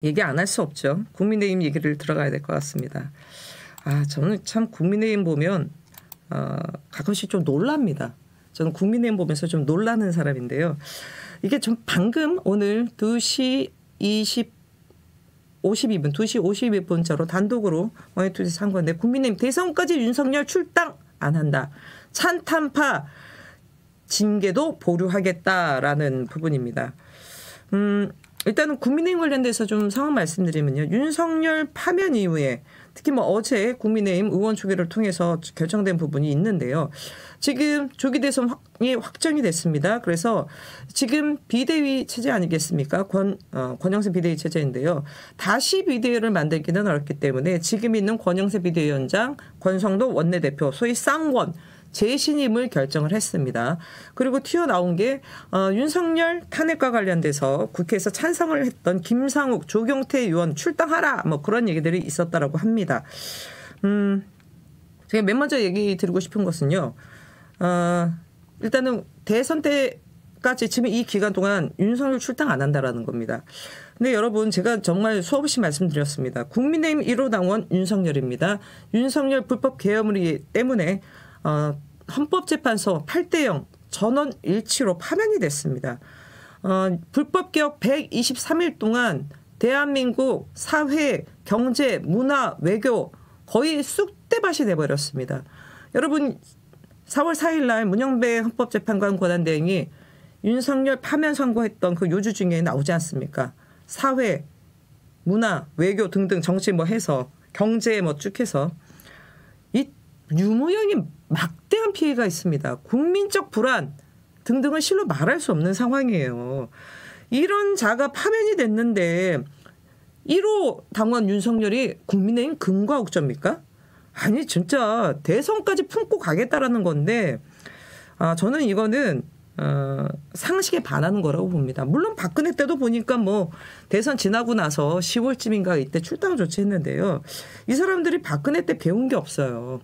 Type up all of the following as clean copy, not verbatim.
얘기 안 할 수 없죠. 국민의힘 얘기를 들어가야 될 것 같습니다. 저는 참 국민의힘 보면 가끔씩 좀 놀랍니다. 저는 국민의힘 보면서 좀 놀라는 사람인데요. 이게 좀 방금 오늘 2시 52분자로 단독으로 머니투데이 한 건데, 국민의힘 대선까지 윤석열 출당 안 한다. 찬탄파 징계도 보류하겠다라는 부분입니다. 일단은 국민의힘 관련돼서 좀 상황 말씀드리면요. 윤석열 파면 이후에 특히 어제 국민의힘 의원총회를 통해서 결정된 부분이 있는데요. 지금 조기 대선이 확정이 됐습니다. 그래서 지금 비대위 체제 아니겠습니까? 권영세 비대위 체제인데요. 다시 비대위를 만들기는 어렵기 때문에 지금 있는 권영세 비대위원장, 권성도 원내대표, 소위 쌍권 재신임을 결정을 했습니다. 그리고 튀어나온 게 윤석열 탄핵과 관련돼서 국회에서 찬성을 했던 김상욱, 조경태 의원 출당하라 그런 얘기들이 있었다라고 합니다. 제가 맨 먼저 얘기 드리고 싶은 것은요. 일단은 대선 때까지 지금 이 기간 동안 윤석열 출당 안 한다라는 겁니다. 근데 여러분, 제가 정말 수없이 말씀드렸습니다. 국민의힘 1호 당원 윤석열입니다. 윤석열 불법 계엄을 때문에 헌법재판소 8대0 전원 일치로 파면이 됐습니다. 불법개혁 123일 동안 대한민국 사회, 경제, 문화, 외교 거의 쑥대밭이 돼버렸습니다. 여러분, 4월 4일 날 문영배 헌법재판관 권한대행이 윤석열 파면 선고했던 그 요주 중에 나오지 않습니까? 사회, 문화, 외교 등등 정치 해서 경제 쭉 해서 이 유무형이 막대한 피해가 있습니다. 국민적 불안 등등은 실로 말할 수 없는 상황이에요. 이런 자가 파면이 됐는데 1호 당원 윤석열이 국민의힘 금과 옥저입니까? 아니, 진짜 대선까지 품고 가겠다라는 건데 저는 이거는 상식에 반하는 거라고 봅니다. 물론 박근혜 때도 보니까 대선 지나고 나서 10월쯤인가 이때 출당 조치했는데요. 이 사람들이 박근혜 때 배운 게 없어요.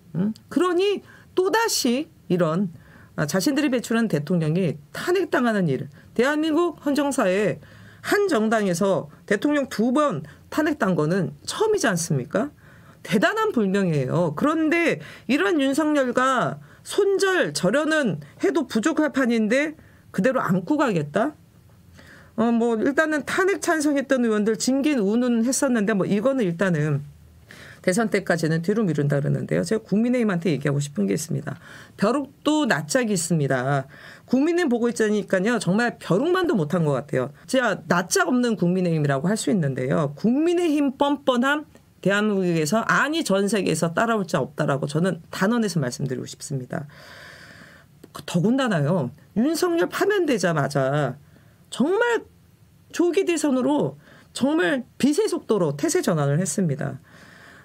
그러니 또다시 이런 자신들이 배출한 대통령이 탄핵당하는 일, 대한민국 헌정사에 한 정당에서 대통령 2번 탄핵당 거는 처음이지 않습니까? 대단한 불명이에요. 그런데 이런 윤석열과 손절, 절연은 해도 부족할 판인데 그대로 안고 가겠다? 일단은 탄핵 찬성했던 의원들 징계는 우는 했었는데 이거는 일단은 대선 때까지는 뒤로 미룬다 그러는데요. 제가 국민의힘한테 얘기하고 싶은 게 있습니다. 벼룩도 낯짝이 있습니다. 국민의힘 보고 있자니까요. 정말 벼룩만도 못한 것 같아요. 제가 낯짝 없는 국민의힘이라고 할 수 있는데요. 국민의힘 뻔뻔함 대한민국에서 아니 전 세계에서 따라올 자 없다라고 저는 단언해서 말씀드리고 싶습니다. 더군다나요. 윤석열 파면되자마자 정말 조기 대선으로 정말 빛의 속도로 태세 전환을 했습니다.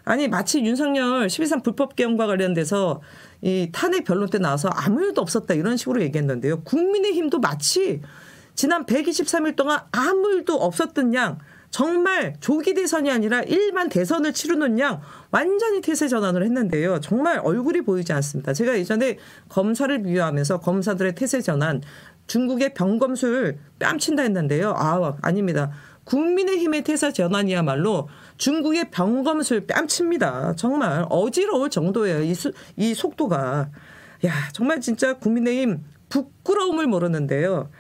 아니, 마치 윤석열 12.3 불법 계엄과 관련돼서 이 탄핵 변론 때 나와서 아무 일도 없었다 이런 식으로 얘기했는데요. 국민의힘도 마치 지난 123일 동안 아무 일도 없었던 양, 정말 조기 대선이 아니라 일반 대선을 치르는 양 완전히 태세 전환을 했는데요. 정말 얼굴이 보이지 않습니다. 제가 예전에 검사를 비유하면서 검사들의 태세 전환, 중국의 병검술 뺨친다 했는데요. 아닙니다. 국민의힘의 태세 전환이야말로 중국의 병검술 뺨칩니다. 정말 어지러울 정도예요. 이 속도가. 정말 진짜 국민의힘 부끄러움을 모르는데요.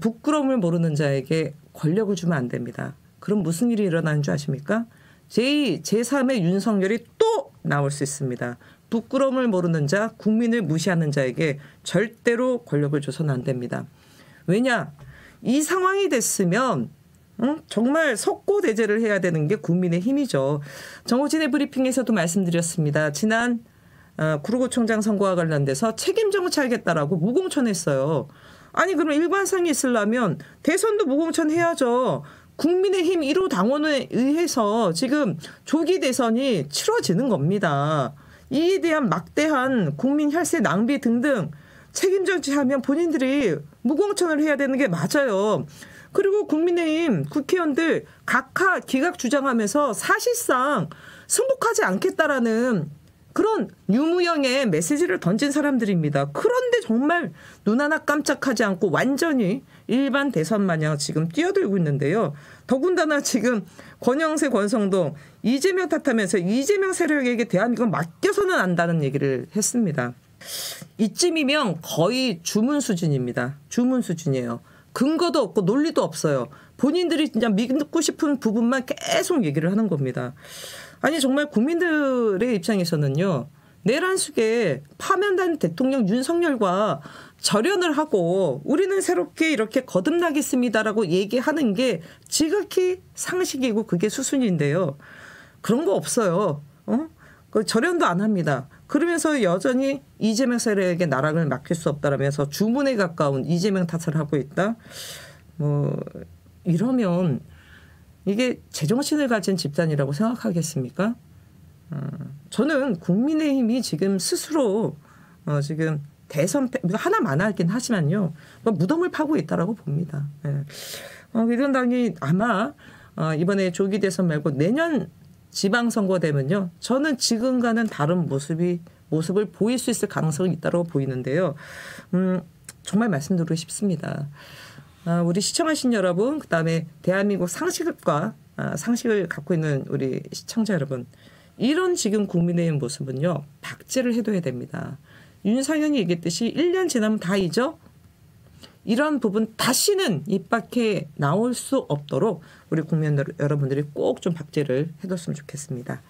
부끄러움을 모르는 자에게 권력을 주면 안 됩니다. 그럼 무슨 일이 일어나는 줄 아십니까? 제2, 제3의 윤석열이 또 나올 수 있습니다. 부끄러움을 모르는 자, 국민을 무시하는 자에게 절대로 권력을 줘서는 안 됩니다. 왜냐? 이 상황이 됐으면 정말 석고대죄를 해야 되는 게 국민의힘이죠. 정호진의 브리핑에서도 말씀드렸습니다. 지난 구로구청장 선거와 관련돼서 책임 정치하겠다라고 무공천했어요. 아니, 그럼 일관성이 있으려면 대선도 무공천 해야죠. 국민의힘 1호 당원에 의해서 지금 조기 대선이 치러지는 겁니다. 이에 대한 막대한 국민 혈세 낭비 등등 책임 정치하면 본인들이 무공천을 해야 되는 게 맞아요. 그리고 국민의힘 국회의원들 각하 기각 주장하면서 사실상 승복하지 않겠다라는 그런 유무형의 메시지를 던진 사람들입니다. 그런데 정말 눈 하나 깜짝하지 않고 완전히 일반 대선 마냥 지금 뛰어들고 있는데요. 더군다나 지금 권영세, 권성동, 이재명 탓하면서 이재명 세력에게 대한민국을 맡겨서는 안다는 얘기를 했습니다. 이쯤이면 거의 주문 수준입니다. 주문 수준이에요. 근거도 없고 논리도 없어요. 본인들이 진짜 믿고 싶은 부분만 계속 얘기를 하는 겁니다. 아니 정말 국민들의 입장에서는요. 내란 속에 파면된 대통령 윤석열과 절연을 하고 우리는 새롭게 이렇게 거듭나겠습니다라고 얘기하는 게 지극히 상식이고 그게 수순인데요. 그런 거 없어요. 그 절연도 안 합니다. 그러면서 여전히 이재명 세력에게 나락을 맡길 수 없다라면서 주문에 가까운 이재명 탓을 하고 있다. 뭐 이러면 이게 제정신을 가진 집단이라고 생각하겠습니까? 저는 국민의힘이 지금 스스로 지금 대선 하나만 하긴 하지만요. 무덤을 파고 있다라고 봅니다. 예. 미래당이 아마 이번에 조기 대선 말고 내년 지방선거 되면요. 저는 지금과는 다른 모습을 보일 수 있을 가능성이 있다고 보이는데요. 정말 말씀드리고 싶습니다. 우리 시청하신 여러분, 그다음에 대한민국 상식을 갖고 있는 우리 시청자 여러분, 이런 지금 국민의힘 모습은요. 박제를 해둬야 됩니다. 윤상현이 얘기했듯이 1년 지나면 다 잊어? 이런 부분 다시는 입 밖에 나올 수 없도록 우리 국민 여러분들이 꼭 좀 박제를 해뒀으면 좋겠습니다.